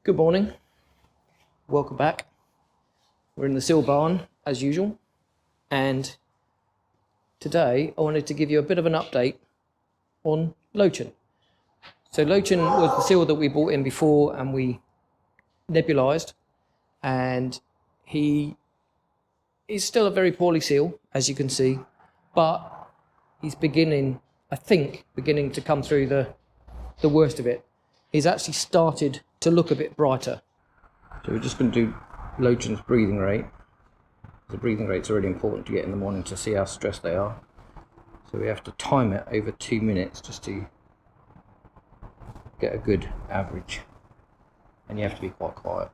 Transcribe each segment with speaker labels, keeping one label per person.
Speaker 1: Good morning, welcome back. We're in the Seal barn as usual, and today I wanted to give you a bit of an update on Lowchen. So Lowchen was the seal that we brought in before and we nebulized, and he is still a very poorly seal, as you can see, but he's beginning to come through the worst of it. He's actually started to look a bit brighter. So we're just going to do Lowchen's breathing rate. The breathing rate's really important to get in the morning to see how stressed they are. So we have to time it over 2 minutes just to get a good average. And you have to be quite quiet.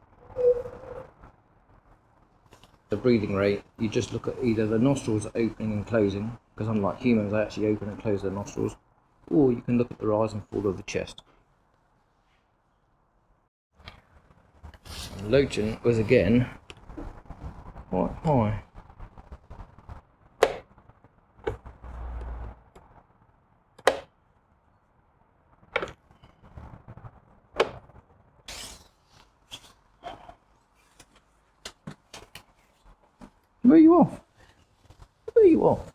Speaker 1: The breathing rate, you just look at either the nostrils opening and closing, because unlike humans they actually open and close their nostrils, or you can look at the rise and fall of the chest. Lowchen was again quite high. Where are you off? Where are you off?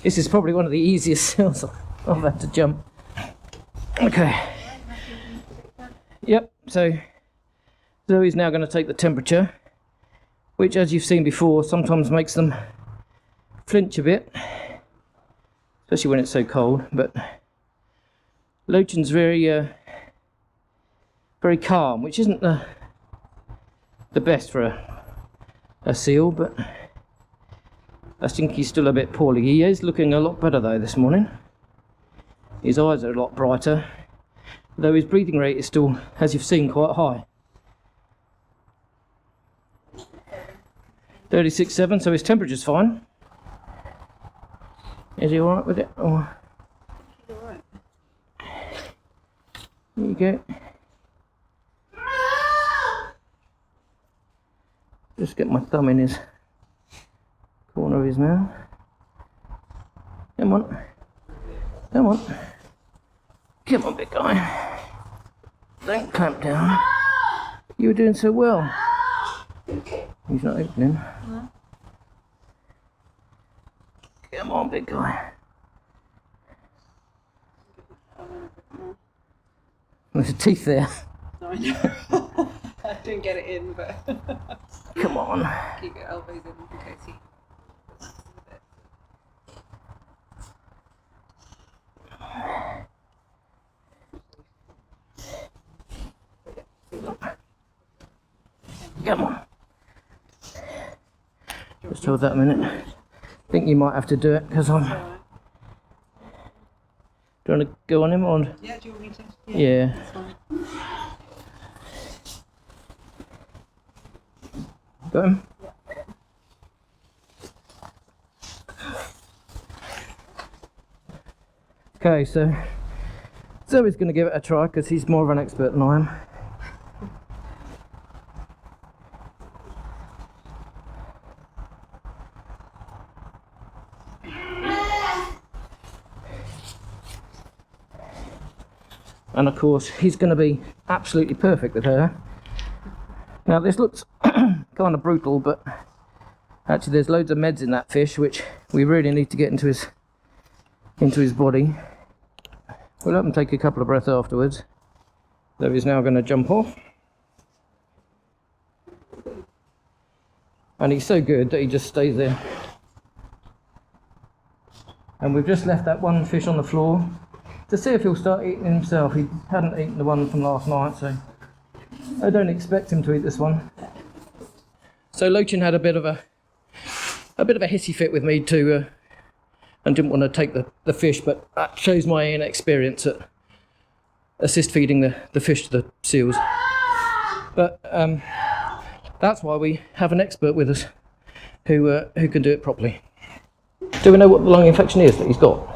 Speaker 1: This is probably one of the easiest seals I've had to jump. Okay. Yep, so Zoe's now going to take the temperature, which, as you've seen before, sometimes makes them flinch a bit, especially when it's so cold. But Lowchen's very calm, which isn't the best for a seal, but I think he's still a bit poorly. He is looking a lot better though this morning. His eyes are a lot brighter, though his breathing rate is still, as you've seen, quite high. 36.7, so his temperature's fine. Is he alright with it? Or...
Speaker 2: He's alright.
Speaker 1: There you go. Just get my thumb in his corner of his mouth. Come on. Come on. Come on, big guy. Don't clamp down. You were doing so well. He's not opening.
Speaker 2: No.
Speaker 1: Come on, big guy. There's teeth there.
Speaker 2: No, I know. I didn't get it in, but
Speaker 1: Come on.
Speaker 2: keep your elbows in case he.
Speaker 1: Come on. Just hold that a minute. I think you might have to do it because I'm. Do you want to go on him or?
Speaker 2: Yeah, do you want me to?
Speaker 1: Yeah.
Speaker 2: That's fine.
Speaker 1: Got him?
Speaker 2: Yeah.
Speaker 1: Okay, so Zoe's going to give it a try because he's more of an expert than I am. And of course, he's going to be absolutely perfect with her. Now, this looks kind of brutal, but actually there's loads of meds in that fish, which we really need to get into his body. We'll let him take a couple of breaths afterwards. So he's now going to jump off. And he's so good that he just stays there. And we've just left that one fish on the floor to see if he'll start eating himself. He hadn't eaten the one from last night, so I don't expect him to eat this one. So Lowchen had a bit of a hissy fit with me too, and didn't want to take the fish, but that shows my inexperience at assist feeding the fish to the seals. But that's why we have an expert with us who can do it properly. Do we know what the lung infection is that he's got?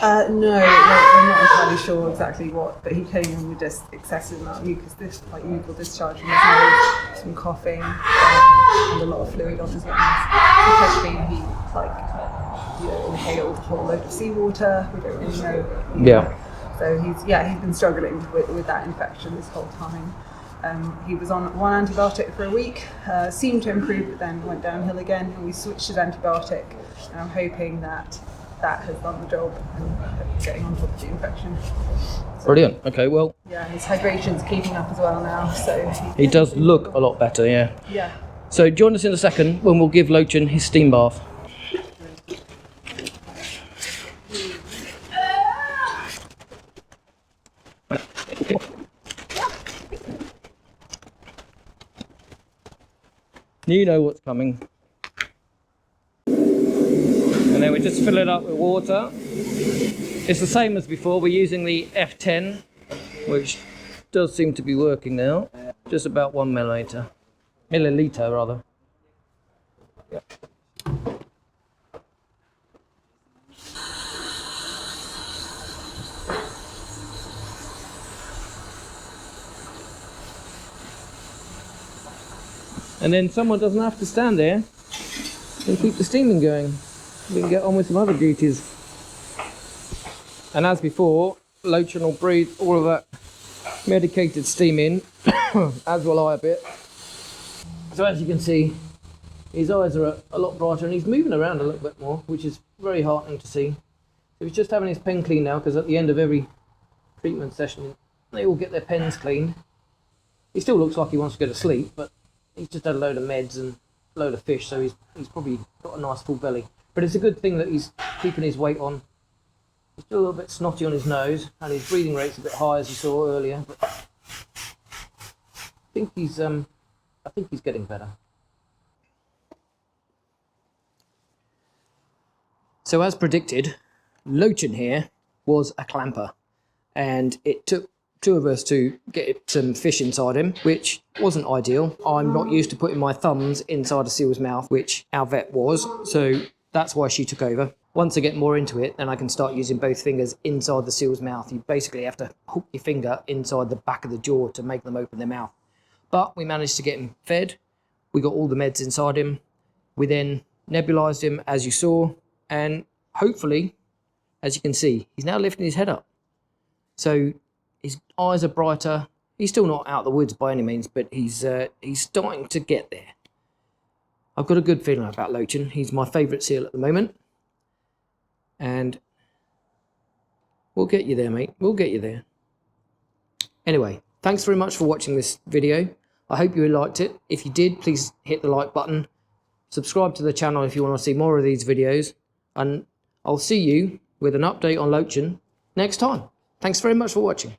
Speaker 2: No, we're not entirely sure exactly what, but he came in with just excessive amount of mucus, mucal discharge from his nose, some coughing, and a lot of fluid off his lungs. Potentially he inhaled a whole load of seawater. We don't really know.
Speaker 1: Yeah.
Speaker 2: So he's been struggling with that infection this whole time. He was on one antibiotic for a week, seemed to improve, but then went downhill again, and we switched his antibiotic, and I'm hoping that has done the job and getting on top of the infection. So,
Speaker 1: brilliant. Okay, well.
Speaker 2: Yeah, his hydration's keeping up as well now, so
Speaker 1: He does look a lot better, yeah.
Speaker 2: Yeah.
Speaker 1: So join us in a second when we'll give Lowchen his steam bath. You know what's coming. And then we just fill it up with water. It's the same as before. We're using the F10, which does seem to be working now. Just about 1 milliliter rather. Yeah. And then someone doesn't have to stand there and keep the steaming going. We can get on with some other duties. And as before, Lowchen will breathe all of that medicated steam in, as will I a bit. So as you can see, his eyes are a lot brighter and he's moving around a little bit more, which is very heartening to see. So he's just having his pen cleaned now, because at the end of every treatment session, they all get their pens cleaned. He still looks like he wants to go to sleep, but he's just had a load of meds and a load of fish, so he's probably got a nice full belly. But it's a good thing that he's keeping his weight on. He's still a little bit snotty on his nose, and his breathing rate's a bit high, as you saw earlier. But I think he's getting better. So as predicted, Lowchen here was a clamper, and it took two of us to get some fish inside him, which wasn't ideal. I'm not used to putting my thumbs inside a seal's mouth, which our vet was, so that's why she took over. Once I get more into it, then I can start using both fingers inside the seal's mouth. You basically have to hook your finger inside the back of the jaw to make them open their mouth. But we managed to get him fed. We got all the meds inside him. We then nebulized him, as you saw, and hopefully, as you can see, he's now lifting his head up. So his eyes are brighter. He's still not out of the woods by any means, but he's starting to get there. I've got a good feeling about Lowchen. He's my favourite seal at the moment. And we'll get you there, mate. We'll get you there. Anyway, thanks very much for watching this video. I hope you liked it. If you did, please hit the like button. Subscribe to the channel if you want to see more of these videos. And I'll see you with an update on Lowchen next time. Thanks very much for watching.